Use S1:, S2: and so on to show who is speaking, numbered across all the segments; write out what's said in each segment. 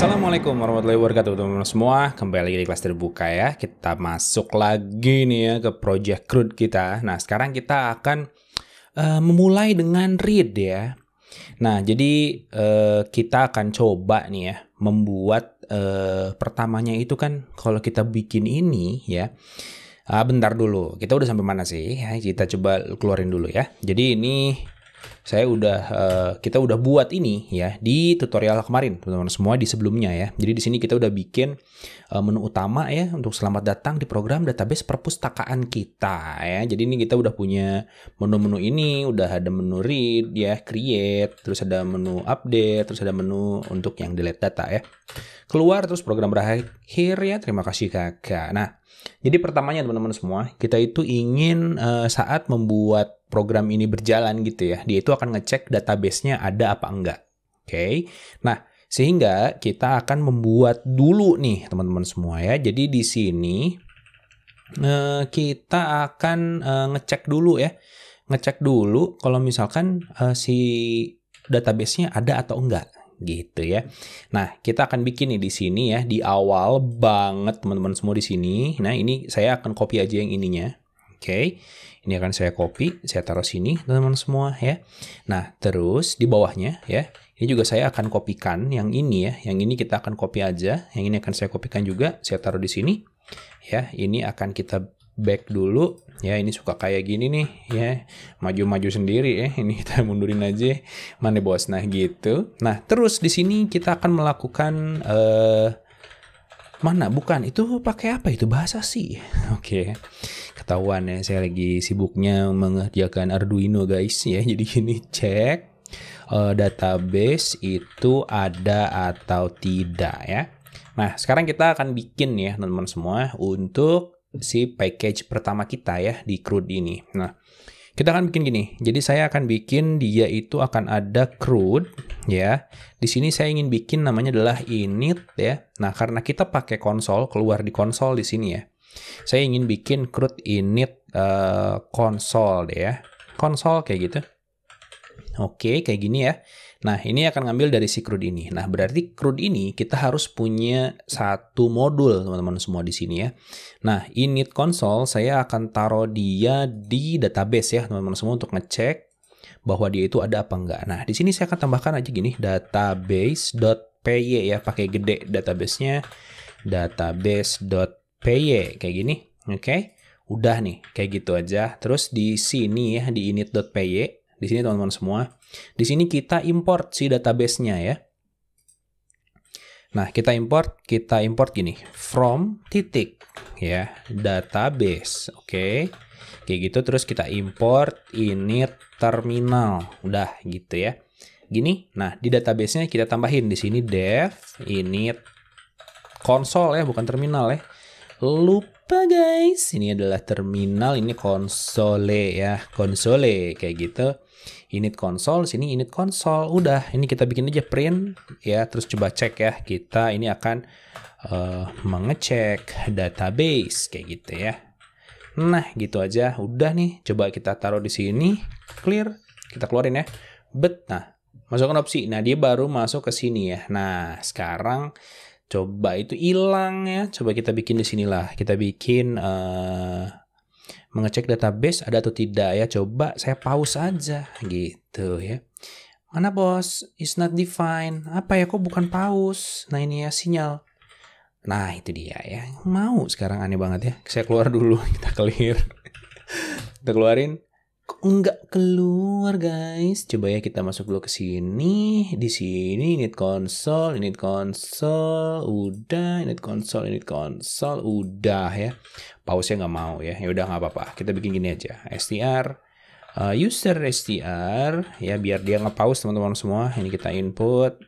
S1: Assalamualaikum warahmatullahi wabarakatuh teman-teman semua. Kembali lagi di kelas terbuka ya. Kita masuk lagi nih ya ke project CRUD kita. Nah sekarang kita akan memulai dengan read ya. Nah jadi kita akan coba nih ya membuat pertamanya itu kan kalau kita bikin ini ya. Bentar dulu, kita udah sampai mana sih? Ya, kita coba keluarin dulu ya. Jadi ini kita udah buat ini ya di tutorial kemarin teman-teman semua di sebelumnya ya. Jadi di sini kita udah bikin menu utama ya untuk selamat datang di program database perpustakaan kita ya. Jadi ini kita udah punya menu-menu ini, udah ada menu read ya, create, terus ada menu update, terus ada menu untuk yang delete data ya. Keluar terus program berakhir ya. Terima kasih kakak. Nah, jadi pertamanya teman-teman semua, kita itu ingin saat membuat program ini berjalan gitu ya, dia itu akan ngecek database-nya ada apa enggak. Oke. Nah, sehingga kita akan membuat dulu nih teman-teman semua ya. Jadi di sini kita akan ngecek dulu ya. Ngecek dulu kalau misalkan si database-nya ada atau enggak gitu ya. Nah, kita akan bikin nih di sini ya, di awal banget teman-teman semua di sini. Nah, ini saya akan copy aja yang ininya. Oke. Ini akan saya copy, saya taruh sini teman-teman semua ya. Nah, terus di bawahnya ya, ini juga saya akan kopikan yang ini ya. Yang ini kita akan copy aja, yang ini akan saya kopikan juga, saya taruh di sini. Ya, ini akan kita back dulu. Ya, ini suka kayak gini nih ya. Maju-maju sendiri ya. Ini kita mundurin aja. Mana bos? Nah, gitu. Nah, terus di sini kita akan melakukan mana? Bukan, itu pakai apa itu? Bahasa sih. Oke. Ketahuan ya, saya lagi sibuknya mengerjakan Arduino guys ya. Jadi gini, cek database itu ada atau tidak ya. Nah, sekarang kita akan bikin ya teman-teman semua untuk si package pertama kita ya di CRUD ini. Nah, kita akan bikin gini. Jadi saya akan bikin dia itu akan ada CRUD ya. Di sini saya ingin bikin namanya adalah init ya. Nah, karena kita pakai konsol, keluar di konsol di sini ya. Saya ingin bikin CRUD init konsol deh ya. Konsol kayak gitu. Oke, kayak gini ya. Nah, ini akan ngambil dari si CRUD ini. Nah, berarti CRUD ini kita harus punya satu modul teman-teman semua di sini ya. Nah, init console saya akan taruh dia di database ya teman-teman semua untuk ngecek bahwa dia itu ada apa enggak. Nah, di sini saya akan tambahkan aja gini, database.py ya, pakai gede database-nya, database.py kayak gini. Oke. Udah nih, kayak gitu aja. Terus di sini ya, di init.py, di sini teman-teman semua, di sini kita import si database-nya ya. Nah, kita import gini, from titik ya, database. Oke. Kayak gitu, terus kita import init terminal. Udah gitu ya. Gini, nah di database-nya kita tambahin di sini dev init console ya, bukan terminal ya. Lupa guys, ini adalah terminal, ini konsole ya, konsole kayak gitu. Init console, sini init console. Udah, ini kita bikin aja print ya, terus coba cek ya. Kita ini akan mengecek database kayak gitu ya. Nah, gitu aja. Udah nih, coba kita taruh di sini. Clear. Kita keluarin ya. Nah, masukkan opsi. Nah, dia baru masuk ke sini ya. Nah, sekarang coba itu hilang ya. Coba kita bikin di sinilah. Kita bikin mengecek database ada atau tidak ya. Coba saya pause aja gitu ya. Mana bos? Is not defined. Apa ya, kok bukan pause? Nah, ini ya sinyal. Nah, itu dia ya. Mau sekarang aneh banget ya. Saya keluar dulu. Kita clear. Kita keluarin. Kok enggak keluar guys? Coba ya kita masuk dulu ke sini. Di sini init console, udah, init console, udah ya. Pause-nya nggak mau ya. Ya udah nggak apa-apa. Kita bikin gini aja. str user str ya, biar dia nge-pause teman-teman semua. Ini kita input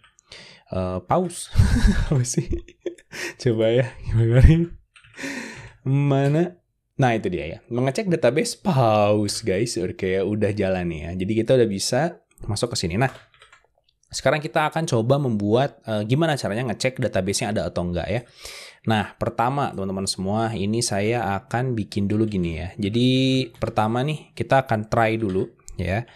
S1: pause. Apa sih? Coba ya. Mana? Nah, itu dia ya. Mengecek database pause, guys. Oke, udah jalan nih ya. Jadi kita udah bisa masuk ke sini. Nah, sekarang kita akan coba membuat gimana caranya ngecek database-nya ada atau enggak ya. Nah, pertama teman-teman semua, ini saya akan bikin dulu gini ya. Jadi, pertama nih, kita akan try dulu ya.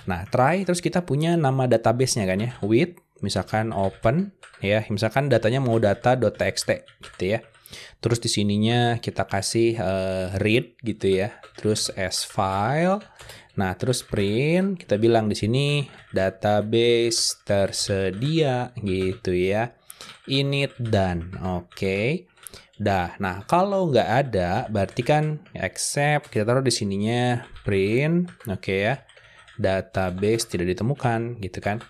S1: Nah, try terus kita punya nama database-nya kan ya. With misalkan open ya, misalkan datanya mau data.txt gitu ya. Terus di sininya kita kasih read gitu ya. Terus as file. Nah, terus print, kita bilang di sini database tersedia gitu ya. Init done. Oke. Dah. Nah, kalau nggak ada berarti kan accept, kita taruh di sininya print, oke ya. Database tidak ditemukan gitu kan.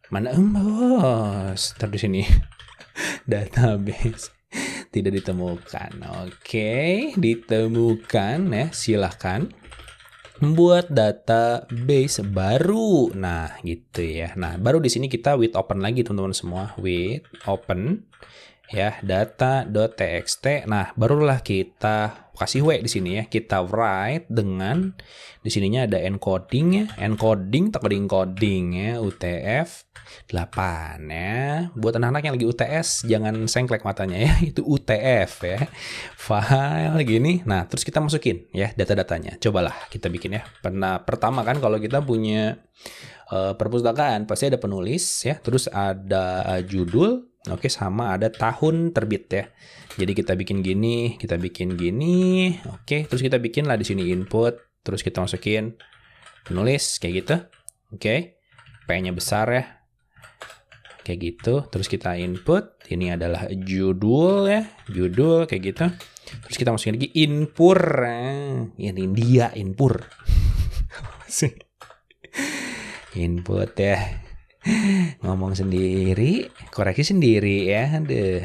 S1: Mana bos? Taruh di sini. Database tidak ditemukan. Oke, ditemukan ya. Silahkan membuat database baru. Nah, gitu ya. Nah, baru di sini kita with open lagi teman-teman semua. With open ya, data.txt. Nah, barulah kita kasih W di sini ya. Kita write dengan di sininya ada encoding ya. Encoding ya, UTF 8 ya. Buat anak-anak yang lagi UTS jangan sengklek matanya ya. Itu UTF ya. File gini. Nah, terus kita masukin ya data-datanya. Cobalah kita bikin ya. Pertama kan kalau kita punya perpustakaan pasti ada penulis ya, terus ada judul. Oke, sama ada tahun terbit ya. Jadi kita bikin gini, kita bikin gini. Oke, terus kita bikin lah di sini input, terus kita masukin penulis kayak gitu. Oke. P-nya besar ya. Kayak gitu. Terus kita input, ini adalah judul ya, judul kayak gitu. Terus kita masukin lagi inpur. Ini dia inpur. Input ya. Ngomong sendiri, koreksi sendiri ya.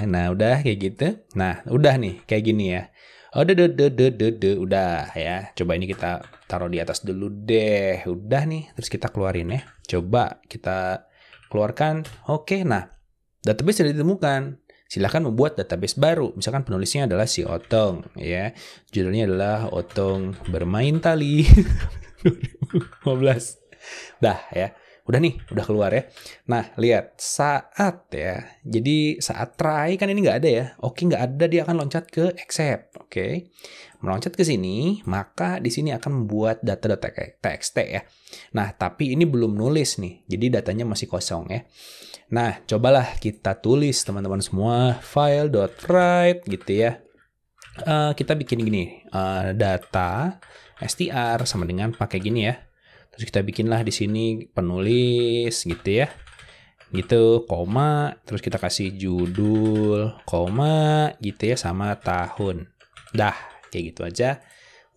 S1: Nah, udah kayak gitu. Nah, udah nih kayak gini ya. Udah ya. Coba ini kita taruh di atas dulu deh. Udah nih, terus kita keluarin ya. Coba kita keluarkan. Oke, nah, database sudah ditemukan. Silahkan membuat database baru. Misalkan penulisnya adalah si Otong ya. Judulnya adalah Otong bermain tali 2015. Dah ya. Udah nih, udah keluar ya. Nah, lihat saat ya. Jadi saat try kan ini nggak ada ya. Oke, nggak ada, dia akan loncat ke accept. Oke. Meloncat ke sini, maka di sini akan membuat data.txt ya. Nah, tapi ini belum nulis nih. Jadi datanya masih kosong ya. Nah, cobalah kita tulis teman-teman semua file.write gitu ya. Kita bikin gini, data str sama dengan pakai gini ya. Terus kita bikinlah di sini penulis gitu ya. Gitu, koma, terus kita kasih judul, koma gitu ya, sama tahun. Dah, kayak gitu aja.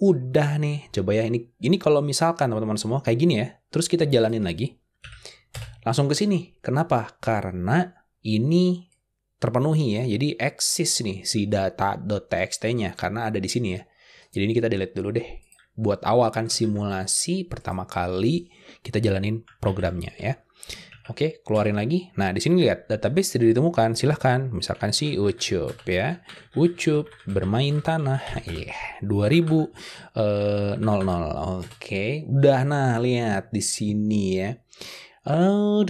S1: Udah nih, coba ya ini kalau misalkan teman-teman semua kayak gini ya. Terus kita jalanin lagi. Langsung ke sini. Kenapa? Karena ini terpenuhi ya. Jadi eksis nih si data.txt-nya karena ada di sini ya. Jadi ini kita delete dulu deh. Buat awal kan simulasi pertama kali kita jalanin programnya ya. Oke, keluarin lagi. Nah, di sini lihat database tidak ditemukan. Silahkan, misalkan si Ucup ya. Ucup bermain tanah. Iya, 2000. Oke, udah nah lihat di sini ya. Oh,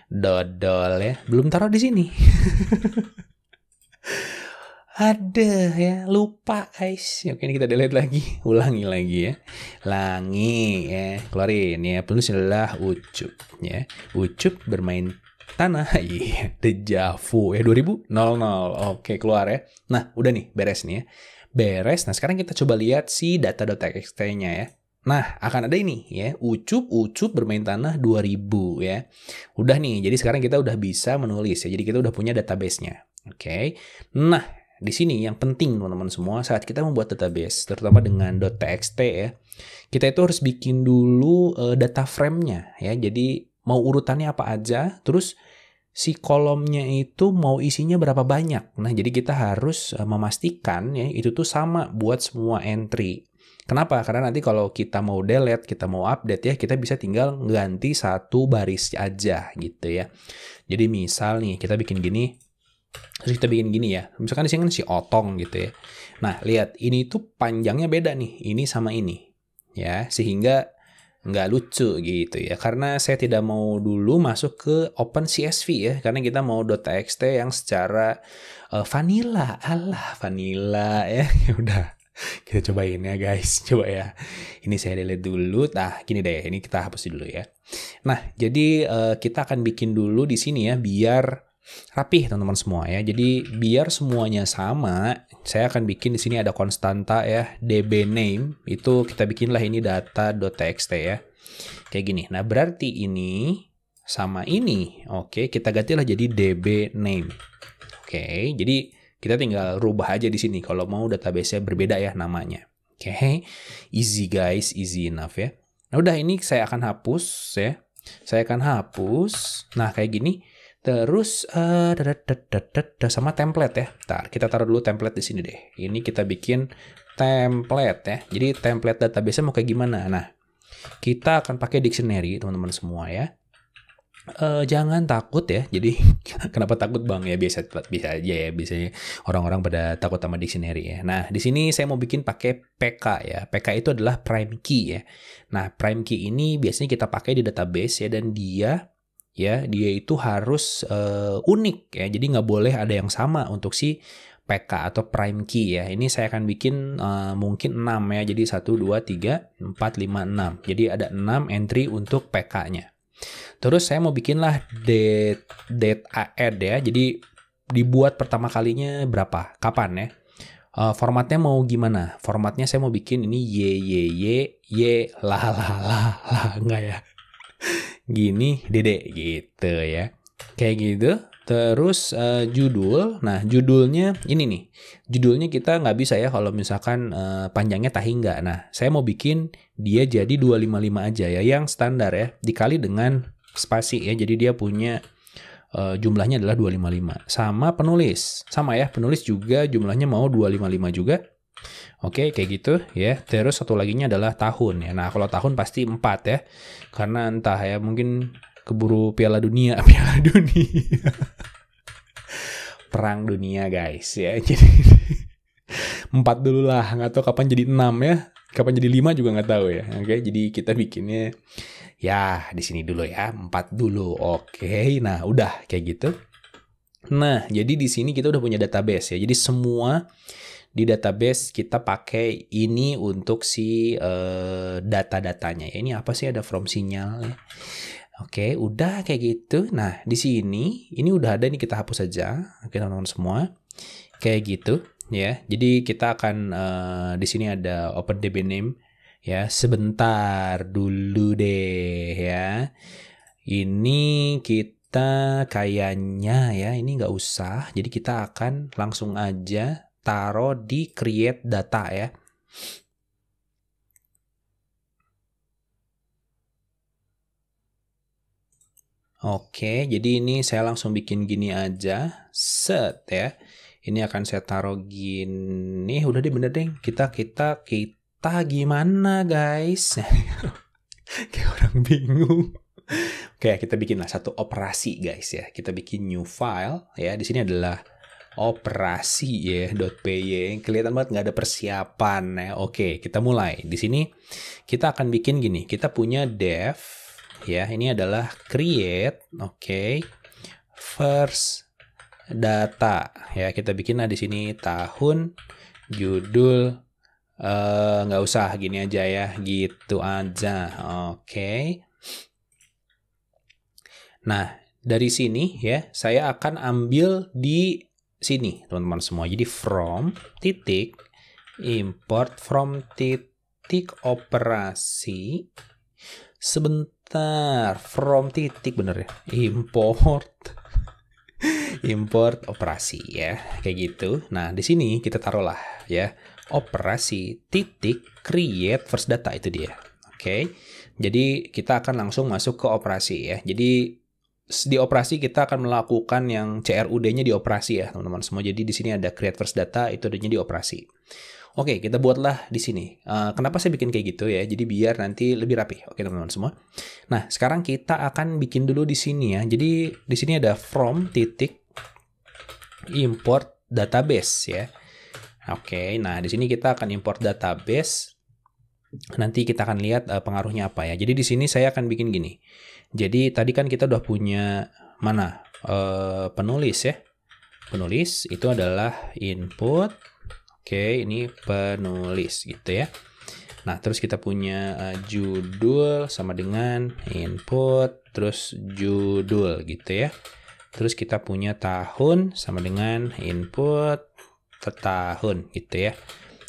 S1: dodol ya, belum taruh di sini. Ada ya, lupa guys. Oke, ini kita delete lagi, ulangi lagi ya. Langi ya, keluarin ya. Penulis adalah Ucup ya. Ucup bermain tanah. Iya, dejavu ya 2000. Oke, keluar ya. Nah, udah nih, beres nih ya. Beres. Nah, sekarang kita coba lihat si data.txt-nya ya. Nah, akan ada ini ya, Ucup bermain tanah 2000 ya. Udah nih, jadi sekarang kita udah bisa menulis ya. Jadi kita udah punya database-nya. Oke. Nah, di sini yang penting teman-teman semua saat kita membuat database, terutama dengan .txt ya. Kita itu harus bikin dulu data frame-nya ya. Jadi mau urutannya apa aja, terus si kolomnya itu mau isinya berapa banyak. Nah, jadi kita harus memastikan ya itu tuh sama buat semua entry. Kenapa? Karena nanti kalau kita mau delete, kita mau update ya, kita bisa tinggal ganti satu baris aja gitu ya. Jadi misal nih, kita bikin gini, terus kita bikin gini ya. Misalkan di sini kan si Otong gitu ya. Nah, lihat, ini tuh panjangnya beda nih, ini sama ini. Ya, sehingga nggak lucu gitu ya. Karena saya tidak mau dulu masuk ke OpenCSV ya, karena kita mau .txt yang secara vanilla. Alah, vanilla ya. Udah. Kita cobain ya guys, coba ya. Ini saya delete dulu. Nah, gini deh, ini kita hapus dulu ya. Nah, jadi kita akan bikin dulu di sini ya, biar rapih teman-teman semua ya. Jadi biar semuanya sama, saya akan bikin di sini ada konstanta ya, db name. Itu kita bikinlah ini data.txt ya. Kayak gini. Nah, berarti ini sama ini. Oke, kita gantilah jadi db name. Oke, jadi kita tinggal rubah aja di sini kalau mau database-nya berbeda ya namanya. Oke, easy guys, easy enough ya. Nah udah, ini saya akan hapus ya. Saya akan hapus. Nah kayak gini. Terus sama template ya. Ntar kita taruh dulu template di sini deh. Ini kita bikin template ya. Jadi template database mau kayak gimana? Nah kita akan pakai dictionary teman-teman semua ya. Jangan takut ya. Jadi kenapa takut bang ya, biasa aja ya, biasanya orang-orang pada takut sama dictionary ya. Nah di sini saya mau bikin pakai PK ya. PK itu adalah prime key ya. Nah prime key ini biasanya kita pakai di database ya, dan dia itu harus unik ya. Jadi nggak boleh ada yang sama untuk si PK atau prime key ya. Ini saya akan bikin mungkin 6 ya. Jadi 1, 2, 3, 4, 5, 6. Jadi ada 6 entry untuk PK-nya. Terus saya mau bikinlah date add ya. Jadi dibuat pertama kalinya berapa? Kapan ya? Formatnya mau gimana? Formatnya saya mau bikin ini y lah enggak ya? Gini dede gitu ya. Kayak gitu. Terus judul. Nah judulnya ini nih. Judulnya kita nggak bisa ya kalau misalkan panjangnya tahingga. Nah saya mau bikin dia jadi 255 aja ya. Yang standar ya. Dikali dengan spasi ya. Jadi dia punya jumlahnya adalah 255. Sama penulis. Sama ya. Penulis juga jumlahnya mau 255 juga. Oke, kayak gitu ya. Terus satu laginya adalah tahun ya. Nah kalau tahun pasti 4 ya. Karena entah ya, mungkin keburu Piala Dunia. Perang dunia guys ya. Jadi 4 dulu lah, nggak tahu kapan jadi 6 ya. Kapan jadi 5 juga nggak tahu ya. Oke, jadi kita bikinnya ya di sini dulu ya, 4 dulu. Oke, nah udah kayak gitu. Nah, jadi di sini kita udah punya database ya. Jadi semua di database kita pakai ini untuk si data-datanya ya. Ini apa sih, ada from sinyal ya. Oke, udah kayak gitu. Nah, di sini ini udah ada nih, kita hapus aja. Oke, teman-teman semua. Kayak gitu ya. Jadi kita akan di sini ada open db name ya. Sebentar dulu deh ya. Ini kita kayaknya ya, ini nggak usah. Jadi kita akan langsung aja taruh di create data ya. Oke, jadi ini saya langsung bikin gini aja, set ya. Ini akan saya taruh gini, udah deh, bener deh. Kita gimana guys? Kayak orang bingung. Oke, kita bikinlah satu operasi guys ya. Kita bikin new file ya. Di sini adalah operasi ya, .py. Kelihatan banget nggak ada persiapan ya. Oke, kita mulai. Di sini kita akan bikin gini. Kita punya dev ya. Ini adalah create, oke. First data ya. Kita bikinlah di sini tahun, judul, nggak usah, gini aja ya, gitu aja. Oke. Nah, dari sini ya, saya akan ambil di sini, teman-teman semua. Jadi from titik import from titik operasi. Sebentar, from titik bener ya. Import operasi ya, kayak gitu. Nah, di sini kita taruhlah ya, operasi titik create first data, itu dia. Oke. Jadi kita akan langsung masuk ke operasi ya. Jadi di operasi kita akan melakukan yang CRUD-nya di operasi ya, teman-teman semua. Jadi di sini ada create first data, itu adanya di operasi. Oke, kita buatlah di sini. Kenapa saya bikin kayak gitu ya? Jadi biar nanti lebih rapi. Oke, teman-teman semua. Nah, sekarang kita akan bikin dulu di sini ya. Jadi di sini ada from titik import database ya. Oke, nah di sini kita akan import database. Nanti kita akan lihat pengaruhnya apa ya. Jadi di sini saya akan bikin gini. Jadi tadi kan kita udah punya penulis ya. Penulis itu adalah input. Oke, ini penulis gitu ya. Nah, terus kita punya judul sama dengan input, terus judul gitu ya. Terus kita punya tahun sama dengan input tahun gitu ya.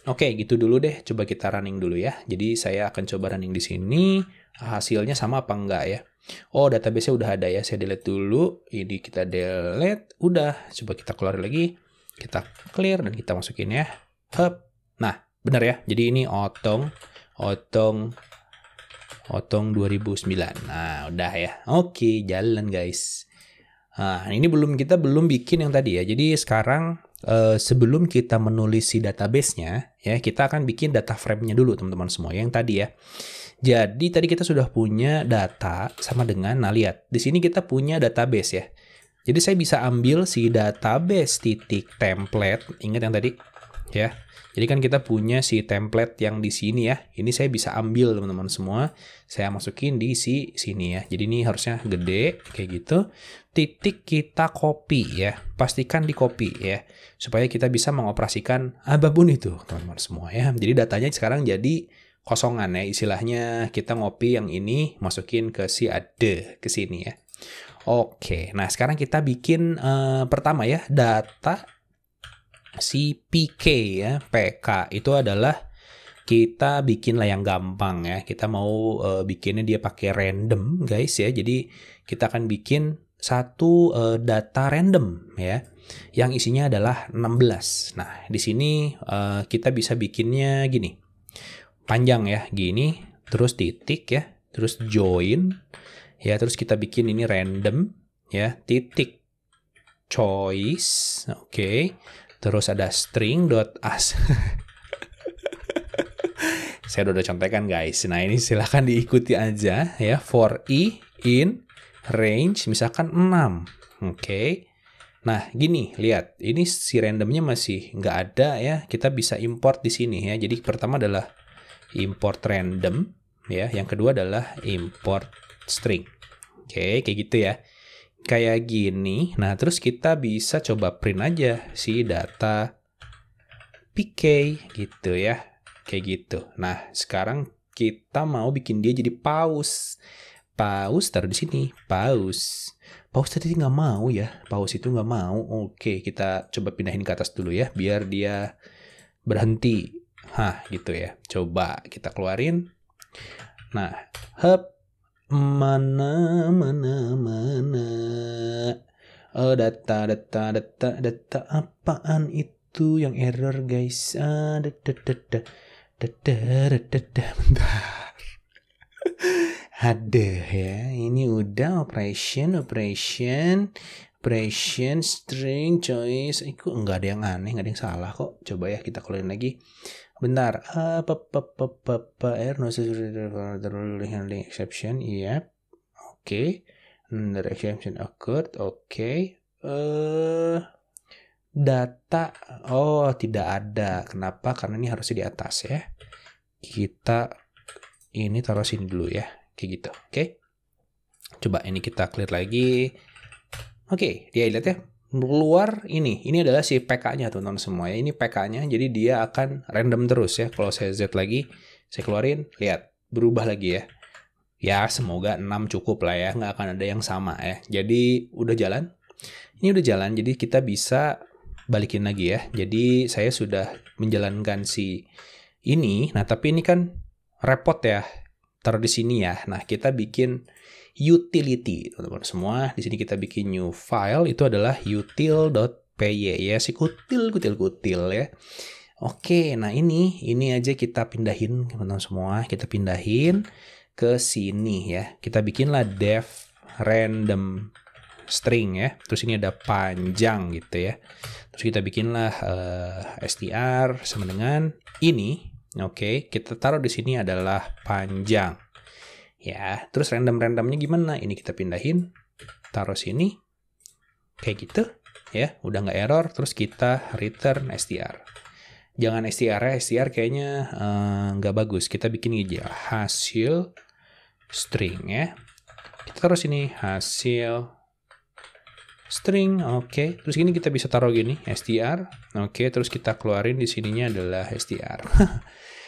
S1: Oke, gitu dulu deh. Coba kita running dulu ya. Jadi saya akan coba running di sini. Hasilnya sama apa enggak ya? Oh, database-nya udah ada ya. Saya delete dulu. Ini kita delete. Udah. Coba kita keluar lagi. Kita clear dan kita masukin ya. Hup. Nah, benar ya. Jadi ini Otong 2009. Nah, udah ya. Oke, jalan guys. Nah, ini kita belum bikin yang tadi ya. Jadi sekarang sebelum kita menulis si database-nya ya, kita akan bikin data frame-nya dulu teman-teman semua yang tadi ya. Jadi tadi kita sudah punya data sama dengan, nah lihat di sini kita punya database ya. Jadi saya bisa ambil si database titik template, ingat yang tadi ya. Jadi kan kita punya si template yang di sini ya. Ini saya bisa ambil teman-teman semua. Saya masukin di sini ya. Jadi ini harusnya gede kayak gitu. Titik kita copy ya. Pastikan di copy ya. Supaya kita bisa mengoperasikan apapun itu teman-teman semua ya. Jadi datanya sekarang jadi kosongan ya. Istilahnya kita ngopi yang ini masukin ke si ada ke sini ya. Oke. Nah sekarang kita bikin pertama ya. Data si PK ya, PK itu adalah kita bikinlah yang gampang ya. Kita mau bikinnya dia pakai random guys ya. Jadi kita akan bikin satu data random ya, yang isinya adalah 16. Nah di sini kita bisa bikinnya gini, panjang ya, gini, terus titik ya, terus join ya, terus kita bikin ini random ya, titik choice, oke. Terus ada string.as. Saya udah contekan guys. Nah ini silahkan diikuti aja ya. For i in range misalkan 6. Oke. Nah gini lihat. Ini si randomnya masih nggak ada ya. Kita bisa import di sini ya. Jadi pertama adalah import random ya. Yang kedua adalah import string. Oke kayak gitu ya. Kayak gini. Nah, terus kita bisa coba print aja si data PK gitu ya. Kayak gitu. Nah, sekarang kita mau bikin dia jadi pause. Pause taruh di sini. Pause. Pause tadi nggak mau ya. Pause itu nggak mau. Oke, kita coba pindahin ke atas dulu ya. Biar dia berhenti. Hah, gitu ya. Coba kita keluarin. Nah, hub. Mana data apaan itu yang error guys? Bentar. Ada ya, ini udah operation string choice. Itu enggak ada yang aneh, enggak ada yang salah kok. Coba ya kita keluarin lagi. Bentar, no handling exception, iya, oke, the exception occurred, oke, data, oh tidak ada, kenapa? Karena ini harusnya di atas ya, kita ini taruh sini dulu ya, kayak gitu, oke, coba ini kita clear lagi, oke, dia lihat ya. Keluar ini adalah si PK-nya teman-teman semua ya. Ini PK-nya, jadi dia akan random terus ya. Kalau saya Z lagi, saya keluarin, lihat berubah lagi ya. Ya semoga 6 cukup lah ya, nggak akan ada yang sama ya. Jadi udah jalan. Ini udah jalan, jadi kita bisa balikin lagi ya. Jadi saya sudah menjalankan si ini. Nah tapi ini kan repot ya, taruh di sini ya. Nah kita bikin utility teman-teman semua. Di sini kita bikin new file, itu adalah util.py ya, si kutil ya. Oke, nah ini aja kita pindahin teman-teman semua. Kita pindahin ke sini ya. Kita bikinlah def random string ya. Terus ini ada panjang gitu ya. Terus kita bikinlah str sama dengan ini. Oke, kita taruh di sini adalah panjang. Ya, terus randomnya gimana? Ini kita pindahin, taruh sini, kayak gitu, ya, udah nggak error. Terus kita return str. Jangan str ya, str kayaknya nggak bagus. Kita bikin aja hasil string ya. Kita taruh sini hasil string. Oke, terus ini kita bisa taruh gini, str. Oke, terus kita keluarin di sininya adalah str.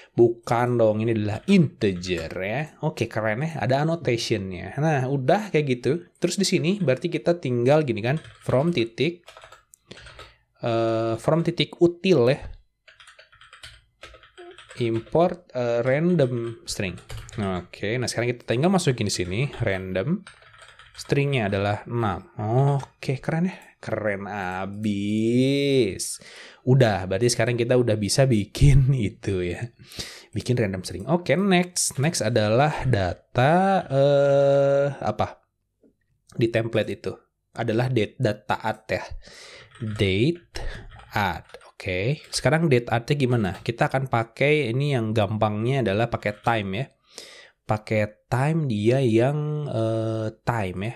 S1: Bukan dong, ini adalah integer ya. Oke, keren ya, ada annotationnya. Nah, udah kayak gitu. Terus di sini berarti kita tinggal gini kan, from titik util ya. Import random string. Oke, nah sekarang kita tinggal masukin di sini random. Stringnya adalah 6. Oke, keren ya. Keren abis. Udah, berarti sekarang kita udah bisa bikin itu ya. Bikin random string. Oke, next. Next adalah data apa? Di template itu adalah data add ya. Date add. Oke, sekarang date add-nya gimana? Kita akan pakai ini yang gampangnya adalah pakai time ya. Pakai time dia yang time ya.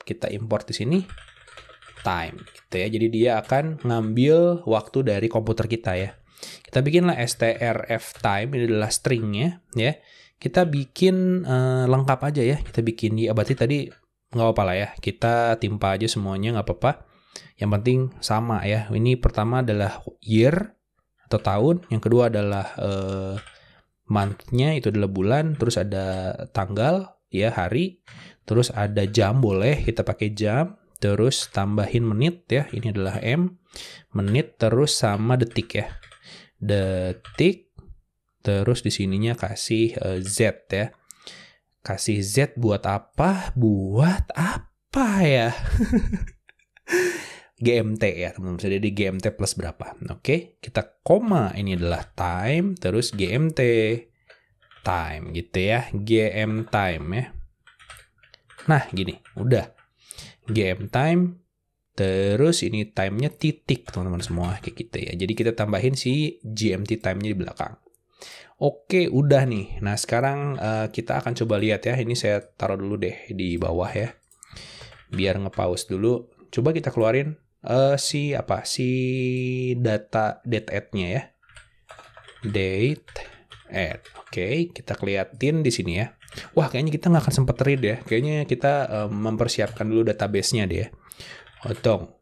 S1: Kita import di sini time gitu ya. Jadi dia akan ngambil waktu dari komputer kita ya. Kita bikinlah strf time, ini adalah stringnya ya. Kita bikin lengkap aja ya. Kita bikin ya, berarti tadi nggak apa-apa lah ya. Kita timpa aja semuanya nggak apa-apa. Yang penting sama ya. Ini pertama adalah year atau tahun. Yang kedua adalah month-nya, itu adalah bulan. Terus ada tanggal ya, hari. Terus ada jam, boleh kita pakai jam. Terus tambahin menit ya, ini adalah M. Menit terus sama detik ya. Detik. Terus di sininya kasih Z ya. Kasih Z buat apa? Buat apa ya? GMT ya teman-teman. Bisa jadi GMT plus berapa. Oke, kita koma, ini adalah time. Terus GMT time gitu ya. GM time ya. Nah gini, udah. GM time. Terus ini time-nya titik teman-teman semua. Kayak gitu ya. Jadi kita tambahin si GMT time-nya di belakang. Oke, udah nih. Nah sekarang kita akan coba lihat ya. Ini saya taruh dulu deh di bawah ya. Biar nge-pause dulu. Coba kita keluarin si data date add-nya ya. Date add. Oke, kita keliatin di sini ya. Wah, kayaknya kita nggak akan sempat read ya. Kayaknya kita mempersiapkan dulu database-nya deh ya. Otong.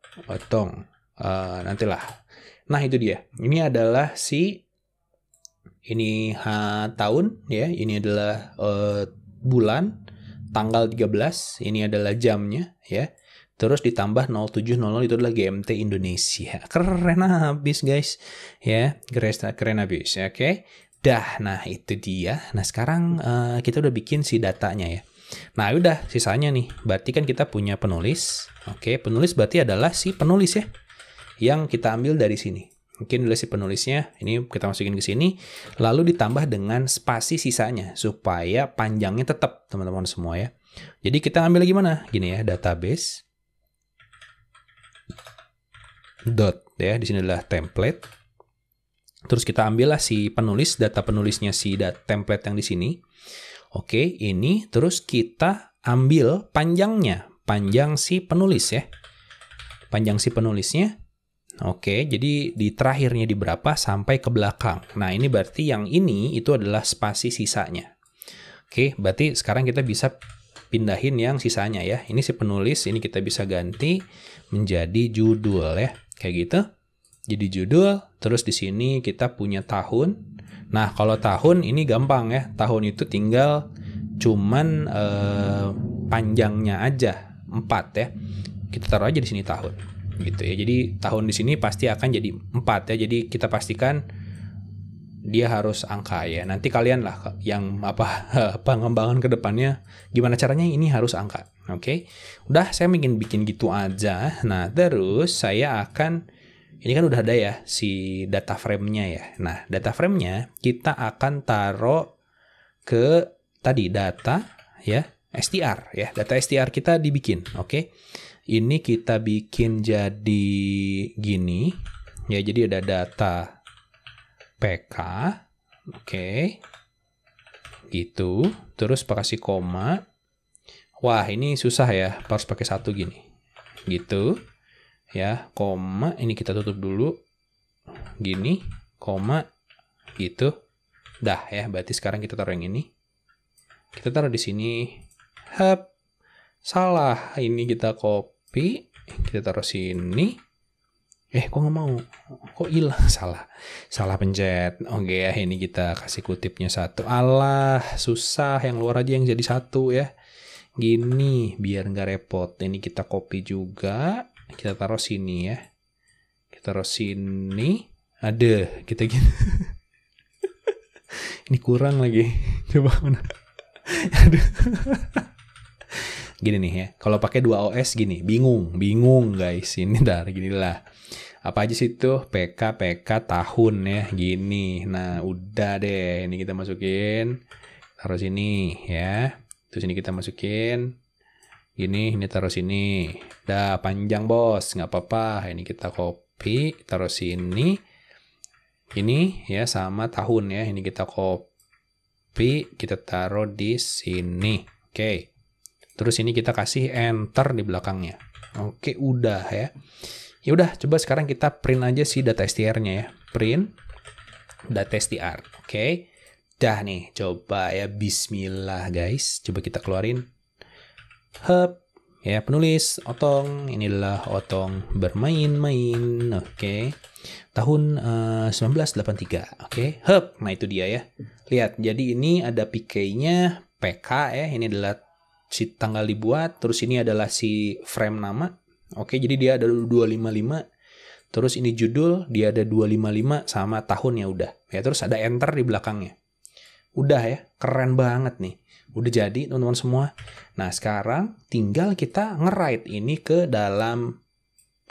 S1: Nantilah. Nah, itu dia. Ini adalah ini tahun ya. Ini adalah bulan, tanggal 13. Ini adalah jamnya ya. Terus ditambah 0700 itu adalah GMT Indonesia. Keren habis guys. Ya, keren habis. Oke. Dah, nah itu dia. Nah sekarang kita udah bikin si datanya ya. Nah udah sisanya nih. Berarti kan kita punya penulis. Oke, penulis berarti adalah si penulis ya. Yang kita ambil dari sini. Mungkin adalah si penulisnya. Ini kita masukin ke sini. Lalu ditambah dengan spasi sisanya. Supaya panjangnya tetap teman-teman semua ya. Jadi kita ambil gimana? Gini ya, database. Dot ya, di sini adalah template. Terus kita ambillah si penulis, data penulisnya si template yang di sini. Oke, ini terus kita ambil panjangnya, panjang si penulis ya. Panjang si penulisnya. Oke, jadi di terakhirnya di berapa sampai ke belakang. Nah, ini berarti yang ini itu adalah spasi sisanya. Oke, berarti sekarang kita bisa pindahin yang sisanya ya. Ini si penulis, ini kita bisa ganti menjadi judul ya. Kayak gitu. Jadi judul, terus di sini kita punya tahun. Nah, kalau tahun ini gampang ya. Tahun itu tinggal cuman panjangnya aja 4 ya. Kita taruh aja di sini tahun. Gitu ya. Jadi tahun di sini pasti akan jadi 4 ya. Jadi kita pastikan dia harus angka ya. Nanti kalian lah yang pengembangan ke depannya gimana caranya ini harus angka. Oke. Udah saya bikin gitu aja. Nah, terus saya akan ini kan udah ada ya si data frame-nya ya. Nah, data frame-nya kita akan taruh ke tadi data ya, str ya. Data str kita dibikin, oke. Ini kita bikin jadi gini. Ya, jadi ada data PK. Oke. Gitu. Terus kasih koma. Wah, ini susah ya. Harus pakai satu gini. Gitu. Ya, koma, ini kita tutup dulu. Gini, koma, gitu. Dah ya, berarti sekarang kita taruh yang ini. Kita taruh di sini. Salah. Ini kita copy. kita taruh sini. Kok nggak mau? Kok hilang? Salah pencet. Oke ya, ini kita kasih kutipnya 1. Alah, susah. Yang luar aja yang jadi 1 ya. Gini, biar nggak repot. Ini kita copy juga. Kita taruh sini ya. Kita taruh sini. Ada, kita gini. Ini kurang lagi. Coba mana? Aduh. Gini nih ya. Kalau pakai 2 OS gini, bingung guys. Ini gini lah. Apa aja sih tuh? PK tahun ya, gini. Nah, udah deh. Ini kita masukin. Taruh sini ya. Terus ini kita masukin. Gini, ini taruh sini. Udah panjang bos, nggak apa-apa. Ini kita copy, taruh sini. Ini ya sama tahun ya. Ini kita copy, kita taruh di sini. Oke. Terus ini kita kasih enter di belakangnya. Oke, udah ya. Ya udah, coba sekarang kita print aja si data str-nya ya. Print data str. Oke. Dah nih, coba ya, bismillah guys. Coba kita keluarin. Hub ya, penulis Otong. Ini adalah Otong bermain-main. Oke. Tahun 1983. Oke. Hub. Nah, itu dia ya. Lihat, jadi ini ada PK-nya PK ya. Ini adalah si tanggal dibuat, terus ini adalah si frame nama. Oke, jadi dia ada 255. Terus ini judul, dia ada 255 sama tahunnya udah. Ya, terus ada enter di belakangnya. Udah ya, keren banget nih. Udah jadi teman-teman semua. Nah, sekarang tinggal kita nge-write ini ke dalam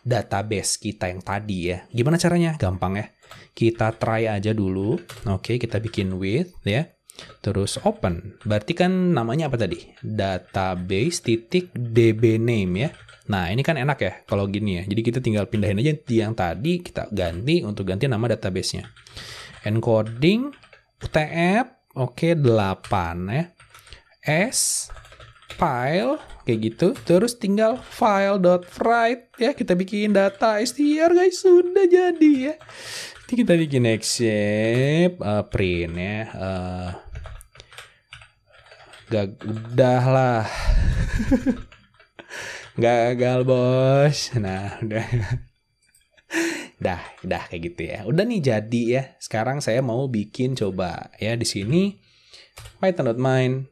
S1: database kita yang tadi ya. Gimana caranya? Gampang ya. Kita try aja dulu. Oke, kita bikin with ya. Terus open. Berarti kan namanya apa tadi? Database.dbname ya. Nah, ini kan enak ya kalau gini ya. Jadi kita tinggal pindahin aja yang tadi, kita ganti untuk ganti nama database-nya. Encoding UTF oke 8 ya. S file kayak gitu. Terus tinggal file.write ya, kita bikin data str guys, sudah jadi ya. Nanti kita bikin accept print ya. Udah lah. Gagal bos. Nah, udah. Dah kayak gitu ya. Udah nih jadi ya. Sekarang saya mau bikin coba ya di sini python.main.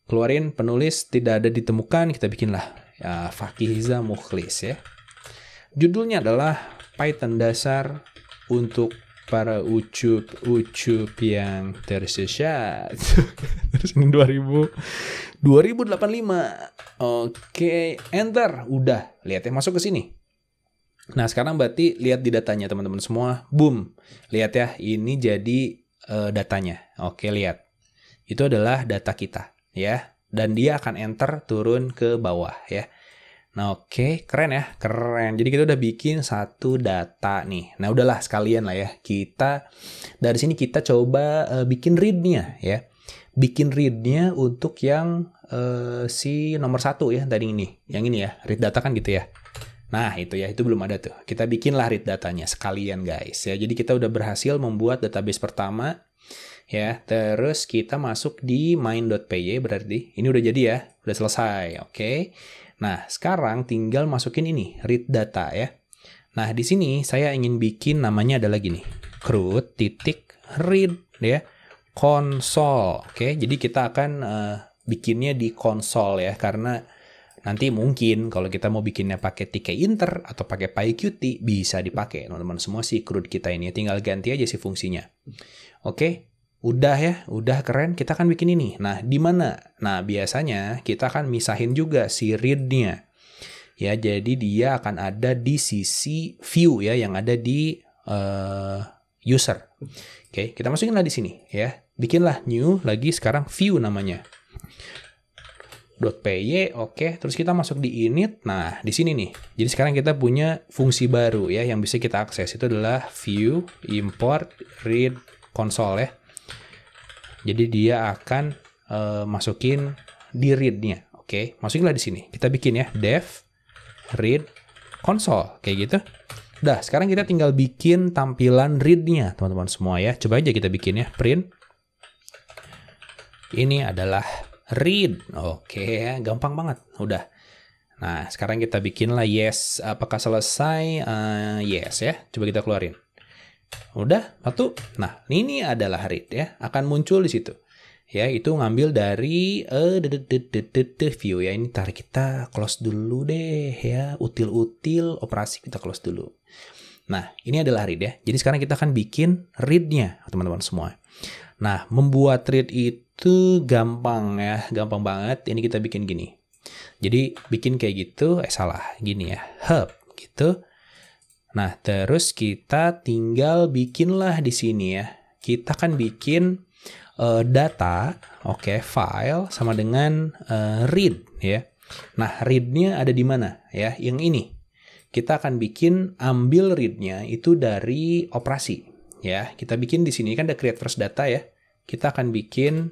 S1: Keluarin penulis tidak ada ditemukan, kita bikinlah ya, Fakihiza Mukhlis ya. Judulnya adalah Python dasar untuk para ucup yang tersesat. Terus ini 2085. Oke, enter. Udah, lihat ya, masuk ke sini. Nah, sekarang berarti lihat di datanya teman-teman semua. Boom. Lihat ya, ini jadi datanya. Oke, lihat. Itu adalah data kita ya. Dan dia akan enter turun ke bawah ya. Nah, oke, keren ya, keren. Jadi kita udah bikin satu data nih. Nah, udahlah sekalian lah ya. Kita dari sini kita coba bikin read-nya ya. Bikin read-nya untuk yang si nomor 1 ya tadi ini. Yang ini ya, read data kan gitu ya. Nah, itu ya, itu belum ada tuh. Kita bikinlah read datanya sekalian guys ya. Jadi kita udah berhasil membuat database pertama ya. Terus kita masuk di main.py berarti. Ini udah jadi ya, udah selesai. Oke. Nah, sekarang tinggal masukin ini, read data ya. Nah, di sini saya ingin bikin namanya adalah gini, CRUD.read ya, console. Oke, jadi kita akan bikinnya di console ya, karena nanti mungkin kalau kita mau bikinnya pakai tkinter atau pakai PyQt bisa dipakai teman-teman semua si CRUD kita ini. Tinggal ganti aja si fungsinya. Oke. Udah ya, udah keren. Kita akan bikin ini. Nah, di mana? Nah, biasanya kita akan misahin juga si read-nya. Ya, jadi dia akan ada di sisi view ya, yang ada di user. Oke, kita masukinlah di sini ya. Bikinlah new lagi sekarang view namanya. .py, oke. Terus kita masuk di init. Nah, di sini nih. Jadi sekarang kita punya fungsi baru ya yang bisa kita akses. Itu adalah view import read console ya. Jadi dia akan masukin di read-nya. Oke, masukinlah di sini. Kita bikin ya, dev read console kayak gitu. Udah, sekarang kita tinggal bikin tampilan read-nya, teman-teman semua ya. Coba aja kita bikin ya, print. Ini adalah read. Oke, gampang banget. Udah. Nah, sekarang kita bikinlah yes. Apakah selesai? Yes ya. Coba kita keluarin. Udah, satu. Nah, ini adalah read ya. Akan muncul di situ. Ya, itu ngambil dari view ya. Ini tarik kita close dulu deh ya. Util-util operasi kita close dulu. Nah, ini adalah read ya. Jadi sekarang kita akan bikin read-nya, teman-teman semua. Nah, membuat read itu gampang ya. Gampang banget. Ini kita bikin gini. Jadi bikin kayak gitu, salah, gini ya, hub gitu. Nah, terus kita tinggal bikinlah di sini ya. Kita kan bikin data, oke, file sama dengan read ya. Nah, read-nya ada di mana ya? Yang ini. Kita akan bikin ambil read-nya itu dari operasi ya. Kita bikin di sini kan ada create first data ya. Kita akan bikin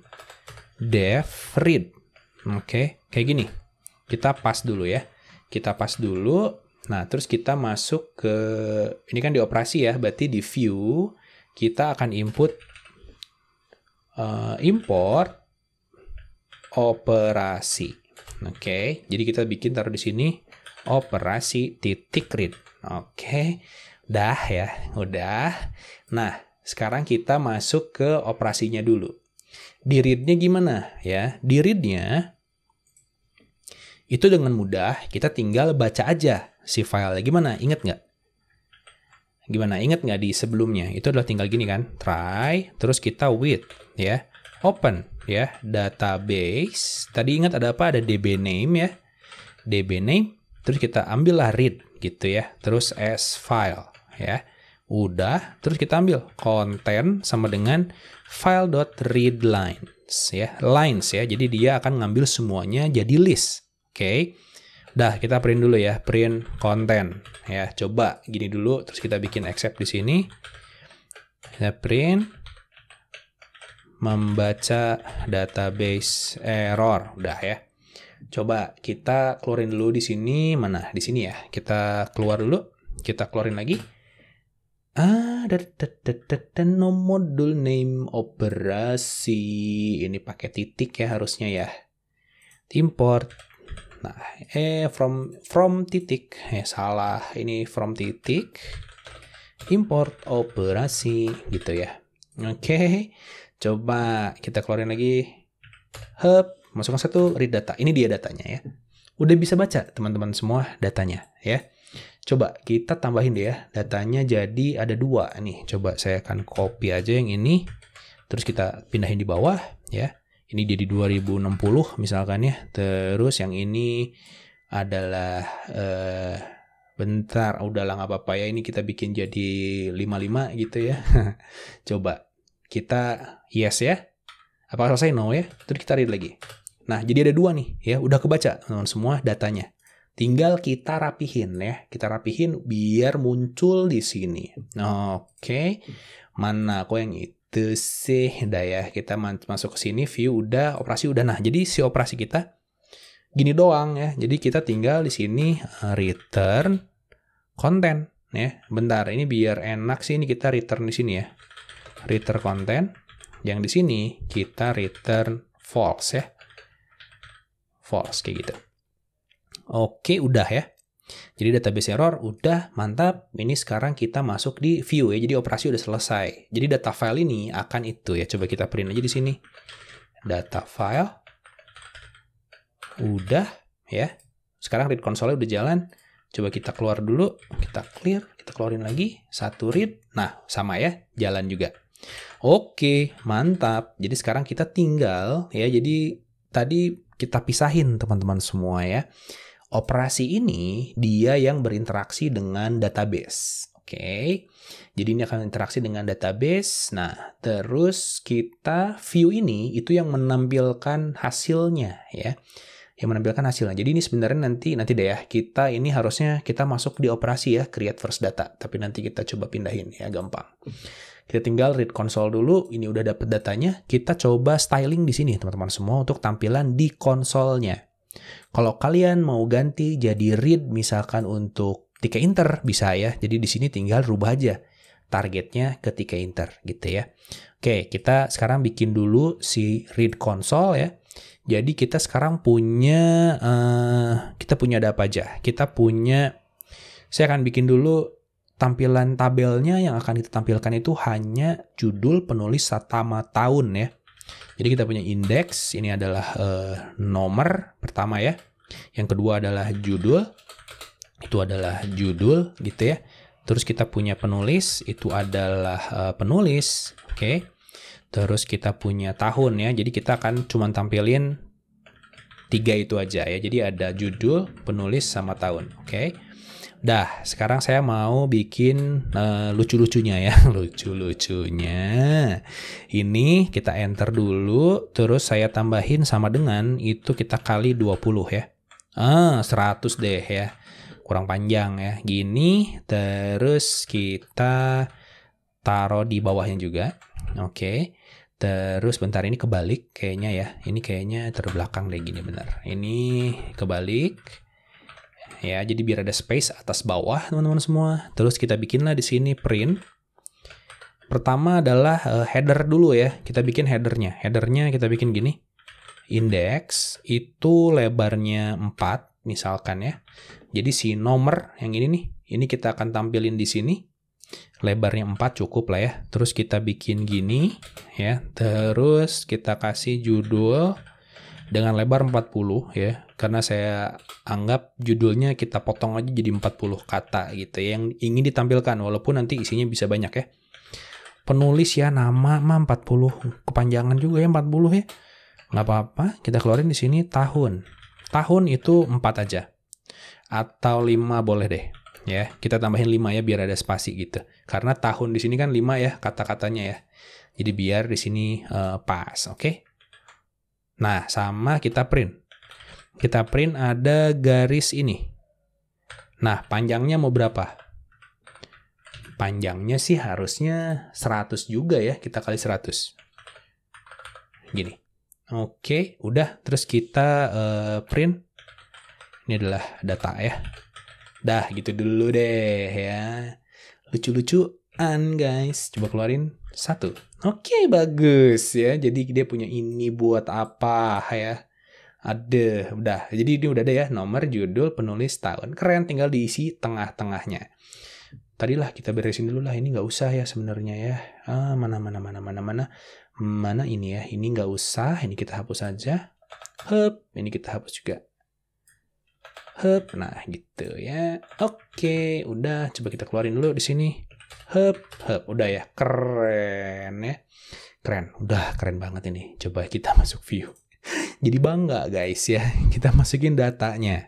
S1: def read. Oke, kayak gini. Kita pas dulu ya. Kita pas dulu. Nah, terus kita masuk ke, ini kan di operasi ya, berarti di view, kita akan input, import, operasi. Oke, jadi kita bikin taruh di sini, operasi titik read. Oke, udah ya, udah. Nah, sekarang kita masuk ke operasinya dulu. Di read-nya gimana ya? Di read-nya, itu dengan mudah, kita tinggal baca aja si file. Gimana? Ingat nggak? Gimana? Ingat nggak di sebelumnya? Itu adalah tinggal gini kan? Try, terus kita with, ya. Open, ya. Database. Tadi ingat ada apa? Ada DB name, ya. DB name, terus kita ambillah read, gitu ya. Terus as file, ya. Udah, terus kita ambil content sama dengan file.readlines, ya. Lines, ya. Jadi dia akan ngambil semuanya jadi list. Oke, dah kita print dulu ya, print content ya. Coba gini dulu, terus kita bikin except di sini. Kita print membaca database error, udah ya. Coba kita keluarin dulu di sini, mana? Di sini ya. Kita keluar dulu, kita keluarin lagi. No module name operasi. Ini pakai titik ya harusnya ya. Import. Nah, from titik, salah, ini from titik, import operasi, gitu ya. Oke, coba kita keluarin lagi, hub, masukkan satu, read data, ini dia datanya ya. Udah bisa baca teman-teman semua datanya ya. Coba kita tambahin deh ya, datanya jadi ada 2 nih, coba saya akan copy aja yang ini, terus kita pindahin di bawah ya. Ini jadi 2060 misalkan ya. Terus yang ini adalah bentar, udahlah nggak apa-apa ya. Ini kita bikin jadi 55 gitu ya. Coba kita yes ya. Apakah selesai? No ya. Terus kita read lagi. Nah, jadi ada 2 nih ya. Udah kebaca teman semua datanya. Tinggal kita rapihin ya. Kita rapihin biar muncul di sini. Oke. Mana kok yang itu? Itu sih, udah ya, kita masuk ke sini, view udah, operasi udah. Nah, jadi si operasi kita gini doang ya. Jadi kita tinggal di sini return content ya. Bentar, ini biar enak sih, ini kita return di sini ya. Return content. Yang di sini kita return false ya. False kayak gitu. Oke, udah ya. Jadi database error udah mantap. Ini sekarang kita masuk di view ya. Jadi operasi udah selesai. Jadi data file ini akan itu ya. Coba kita print aja di sini. Data file. Udah ya. Sekarang read console udah jalan. Coba kita keluar dulu. Kita clear. Kita keluarin lagi. Satu read. Nah, sama ya. Jalan juga. Oke, mantap. Jadi sekarang kita tinggal ya. Jadi tadi kita pisahin teman-teman semua ya. Operasi ini dia yang berinteraksi dengan database. Oke. Jadi ini akan interaksi dengan database. Nah, terus kita view ini itu yang menampilkan hasilnya ya. Yang menampilkan hasilnya. Jadi ini sebenarnya nanti deh ya. Kita ini harusnya kita masuk di operasi ya, create first data. Tapi nanti kita coba pindahin ya, gampang. Kita tinggal read console dulu. Ini udah dapat datanya. Kita coba styling di sini teman-teman semua untuk tampilan di konsolnya. Kalau kalian mau ganti jadi read misalkan untuk tiga enter bisa ya. Jadi di sini tinggal rubah aja targetnya ke tiga enter gitu ya. Oke, kita sekarang bikin dulu si read console ya. Jadi kita sekarang punya ada apa aja? Saya akan bikin dulu tampilan tabelnya. Yang akan kita tampilkan itu hanya judul, penulis, sama tahun ya. Jadi kita punya indeks, ini adalah nomor pertama ya. Yang kedua adalah judul, itu adalah judul gitu ya. Terus kita punya penulis, itu adalah penulis, oke. Terus kita punya tahun ya, jadi kita akan cuma tampilin 3 itu aja ya. Jadi ada judul, penulis, sama tahun, oke. Dah, sekarang saya mau bikin lucu-lucunya ya, lucu-lucunya. Ini kita enter dulu, terus saya tambahin sama dengan, itu kita kali 20 ya. 100 deh ya. Kurang panjang ya, gini. Terus kita taruh di bawahnya juga, oke. Terus bentar, ini kebalik kayaknya ya, ini kayaknya terbelakang deh, gini bener. Ini kebalik ya, jadi biar ada space atas bawah teman-teman semua. Terus kita bikinlah di sini print. Pertama adalah header dulu ya, kita bikin headernya. Headernya kita bikin gini, indeks itu lebarnya 4 misalkan ya. Jadi si nomor yang ini nih, ini kita akan tampilin di sini. Lebarnya 4 cukup lah ya. Terus kita bikin gini ya. Terus kita kasih judul dengan lebar 40 ya. Karena saya anggap judulnya kita potong aja jadi 40 kata gitu ya, yang ingin ditampilkan, walaupun nanti isinya bisa banyak ya. Penulis ya, nama mah 40. Kepanjangan juga ya 40 ya. Nggak apa-apa, kita keluarin di sini tahun. Tahun itu 4 aja. Atau 5 boleh deh. Ya, kita tambahin 5 ya biar ada spasi gitu. Karena tahun di sini kan 5 ya kata-katanya ya. Jadi biar di sini pas, oke? Nah, sama kita print. Kita print ada garis ini. Nah, panjangnya mau berapa? Panjangnya sih harusnya 100 juga ya, kita kali 100. Gini. Oke, udah. Terus kita print. Ini adalah data ya. Dah, gitu dulu deh ya. Lucu-lucuan guys. Coba keluarin 1. Oke, bagus ya. Jadi dia punya ini buat apa ya. Ada, udah. Jadi ini udah ada ya. Nomor, judul, penulis, tahun. Keren, tinggal diisi tengah-tengahnya. Tadilah kita beresin dulu lah. Ini nggak usah ya sebenarnya ya. Mana ini ya. Ini nggak usah. Ini kita hapus saja. Ini kita hapus juga. Nah gitu ya. Oke, udah. Coba kita keluarin dulu di sini. Udah ya. Keren ya. Keren. Udah keren banget ini. Coba kita masuk view. Jadi bangga guys ya. Kita masukin datanya.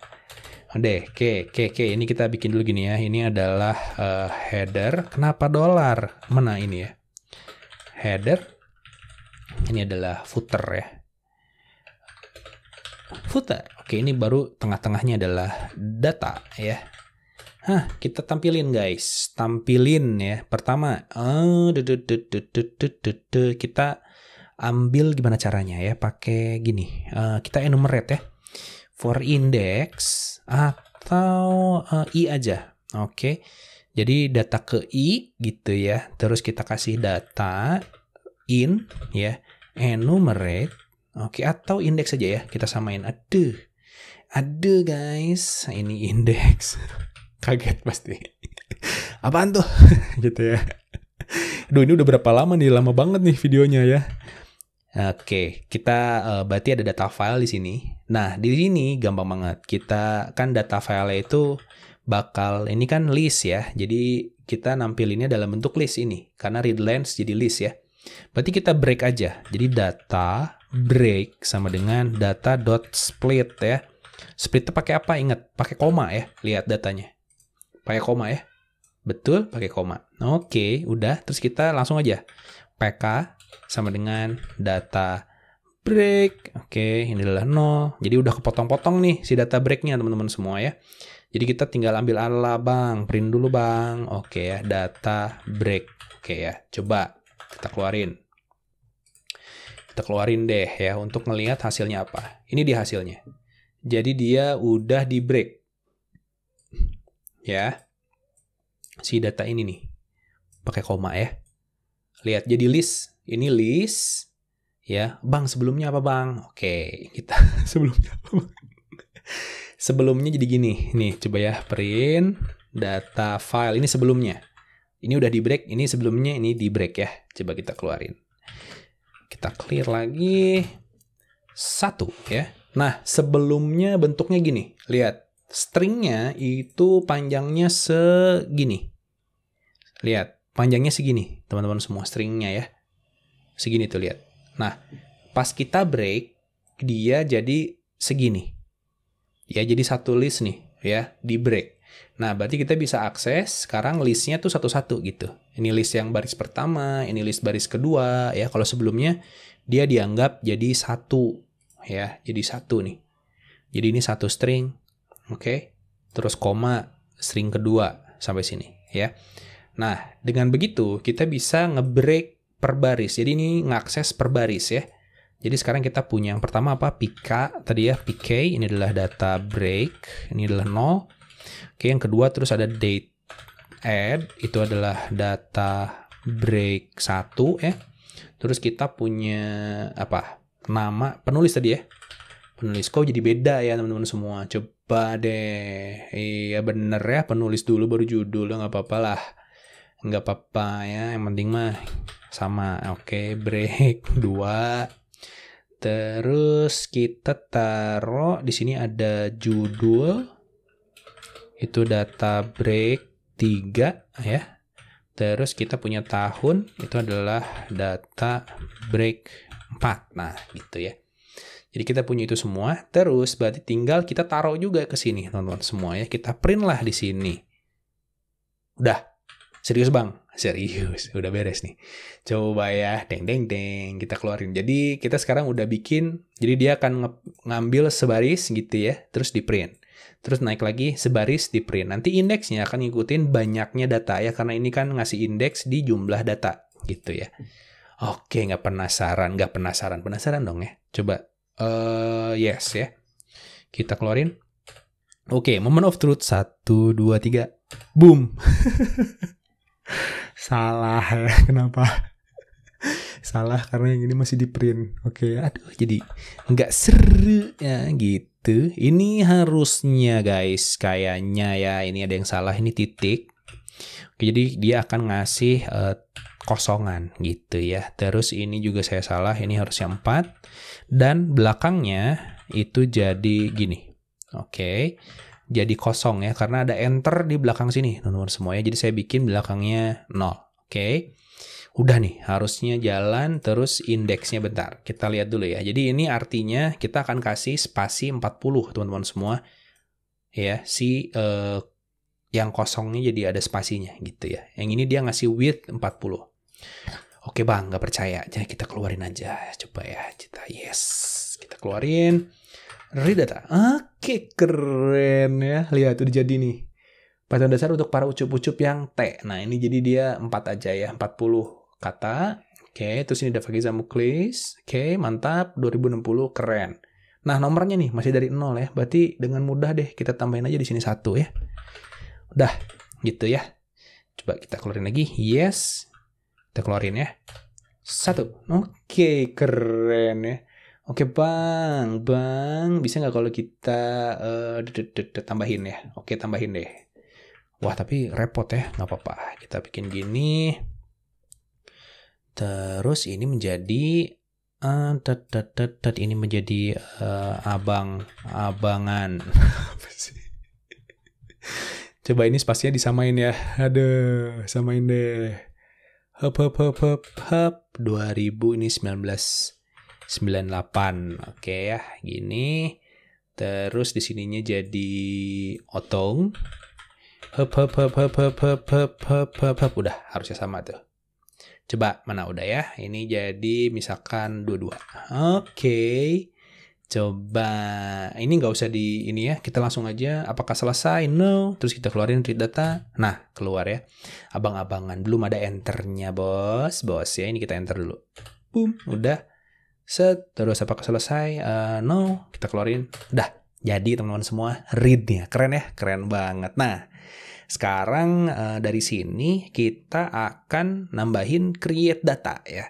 S1: Oke. Ini kita bikin dulu gini ya. Ini adalah header. Kenapa dolar? Mana ini ya? Header. Ini adalah footer ya. Footer. Oke, ini baru tengah-tengahnya adalah data ya. Kita tampilin guys. Tampilin ya. Pertama, kita ambil gimana caranya ya? Pakai gini. Kita enumerate ya. For index atau i aja. Oke. Jadi data ke i gitu ya. Terus kita kasih data in ya. Enumerate. Oke, atau indeks saja ya. Kita samain. Aduh guys, ini indeks. Kaget pasti. Apaan tuh? Gitu ya. Aduh, ini udah berapa lama nih? Lama banget nih videonya ya. Oke, kita berarti ada data file di sini. Nah, di sini gampang banget. Kita kan data file itu ini kan list ya. Jadi kita nampilinnya dalam bentuk list ini. Karena read lines jadi list ya. Berarti kita break aja. Jadi data break sama dengan data.split ya. Split itu pakai apa? Ingat, pakai koma ya. Lihat datanya. Pakai koma ya. Betul, pakai koma. Oke, udah. Terus kita langsung aja. PK sama dengan data break. Oke, ini adalah 0. Jadi udah kepotong-potong nih si data breaknya teman-teman semua ya. Jadi kita tinggal ambil bang. Print dulu bang. Oke ya, data break. Oke ya, coba kita keluarin. Kita keluarin deh ya untuk ngelihat hasilnya apa. Ini dia hasilnya. Jadi dia udah di break. Ya. Si data ini nih. Pakai koma ya. Lihat jadi list. Ini list. Ya, Bang, sebelumnya apa, Bang? Oke, kita sebelumnya apa, Bang? Sebelumnya jadi gini. Nih, coba ya, print data file. Ini sebelumnya. Ini udah di break, ini sebelumnya, ini di break ya. Coba kita keluarin. Kita clear lagi. 1 ya. Nah, sebelumnya bentuknya gini. Lihat, stringnya itu panjangnya segini. Lihat, panjangnya segini, teman-teman semua, stringnya ya. Segini tuh, lihat. Nah, pas kita break, dia jadi segini. Ya, jadi satu list nih, ya, di break. Nah, berarti kita bisa akses sekarang listnya tuh satu-satu gitu. Ini list yang baris pertama, ini list baris kedua, ya. Kalau sebelumnya, dia dianggap jadi satu, ya, jadi satu nih. Jadi ini satu string, oke. Terus koma, string kedua, sampai sini, ya. Nah, dengan begitu, kita bisa nge-break per baris. Jadi ini ngakses per baris, ya. Jadi sekarang kita punya yang pertama apa? PK, tadi ya, PK, ini adalah data break, ini adalah 0. Oke, yang kedua terus ada date add, itu adalah data break 1 ya. Terus kita punya apa? Nama penulis tadi ya. Penulis kok jadi beda ya teman-teman semua. Coba deh. Iya bener ya, penulis dulu baru judul, nggak apa-apa lah. Nggak apa-apa ya, yang penting mah sama. Oke, break 2. Terus kita taruh di sini ada judul. Itu data break 3 ya. Terus kita punya tahun, itu adalah data break 4. Nah, gitu ya. Jadi kita punya itu semua. Terus berarti tinggal kita taruh juga ke sini, teman-teman semua ya. Kita print lah di sini. Udah. Serius, Bang? Serius, udah beres nih. Coba ya, deng deng deng, kita keluarin. Jadi kita sekarang udah bikin, jadi dia akan ngambil sebaris gitu ya, terus di print. Terus naik lagi sebaris di print. Nanti indeksnya akan ngikutin banyaknya data ya, karena ini kan ngasih indeks di jumlah data gitu ya. Oke, nggak penasaran dong ya. Coba, yes ya. Kita keluarin. Oke, moment of truth 1, 2, 3, boom. Salah ya, kenapa? Salah karena yang ini masih di print. Oke, aduh jadi nggak seru ya gitu. Ini harusnya guys, kayaknya ya ini ada yang salah, ini titik. Oke, jadi dia akan ngasih kosongan gitu ya. Terus ini juga saya salah, ini harusnya 4. Dan belakangnya itu jadi gini. Oke. Jadi kosong ya, karena ada enter di belakang sini teman-teman semua ya. Jadi saya bikin belakangnya 0. Oke. Udah nih, harusnya jalan. Terus indeksnya bentar, kita lihat dulu ya. Jadi ini artinya kita akan kasih spasi 40 teman-teman semua ya. Yang kosongnya jadi ada spasinya gitu ya. Yang ini dia ngasih width 40. Oke Bang, nggak percaya, jadi kita keluarin aja. Coba ya, kita keluarin. Read data. Oke, keren ya. Lihat, udah jadi nih. Pattern dasar untuk para ucup-ucup yang T. Nah, ini jadi dia 4 aja ya. 40 kata. Oke, terus ini ada Vakizamuklis. Oke, mantap. 2060, keren. Nah, nomornya nih masih dari 0 ya. Berarti dengan mudah deh kita tambahin aja di sini 1 ya. Udah, gitu ya. Coba kita keluarin lagi. Yes. Kita keluarin ya. 1. Oke, keren ya. Oke bang, bisa nggak kalau kita tambahin ya? Oke, tambahin deh. Wah tapi repot ya, nggak apa-apa. Kita bikin gini. Terus ini menjadi ini menjadi abangan. Apa sih? Coba ini spasinya disamain ya. Aduh, samain deh. Hop 2000 ini 1998. Oke ya, gini. Terus di sininya jadi otong. Hop. Udah, harusnya sama tuh. Coba, mana udah ya? Ini jadi misalkan 22. Oke. Coba, ini nggak usah di ini ya. Kita langsung aja, apakah selesai? No. Terus kita keluarin read data. Nah, keluar ya. Abang-abangan. Belum ada enternya, bos ya. Ini kita enter dulu. Boom, udah. Set, terus apakah selesai? No, kita keluarin. Udah, jadi teman-teman semua, read-nya. Keren ya? Keren banget. Nah, sekarang dari sini kita akan nambahin create data ya.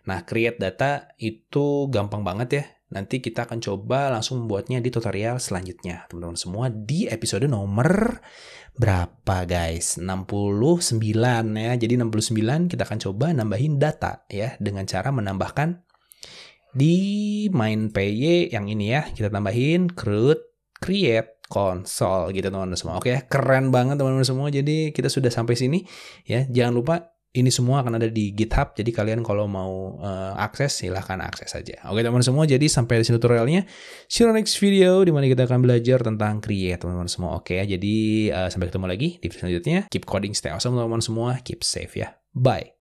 S1: Nah, create data itu gampang banget ya. Nanti kita akan coba langsung membuatnya di tutorial selanjutnya. Teman-teman semua, di episode nomor berapa guys? 69 ya. Jadi 69 kita akan coba nambahin data ya. Dengan cara menambahkan di main PY yang ini ya. Kita tambahin create console gitu teman-teman semua. Oke, keren banget teman-teman semua. Jadi kita sudah sampai sini ya. Jangan lupa ini semua akan ada di GitHub, jadi kalian kalau mau akses, silahkan akses saja. Oke teman-teman semua, jadi sampai di sini tutorialnya. See you on next video, dimana kita akan belajar tentang create teman-teman semua. Oke ya, jadi sampai ketemu lagi di video selanjutnya. Keep coding, stay awesome teman-teman semua, keep safe ya. Bye.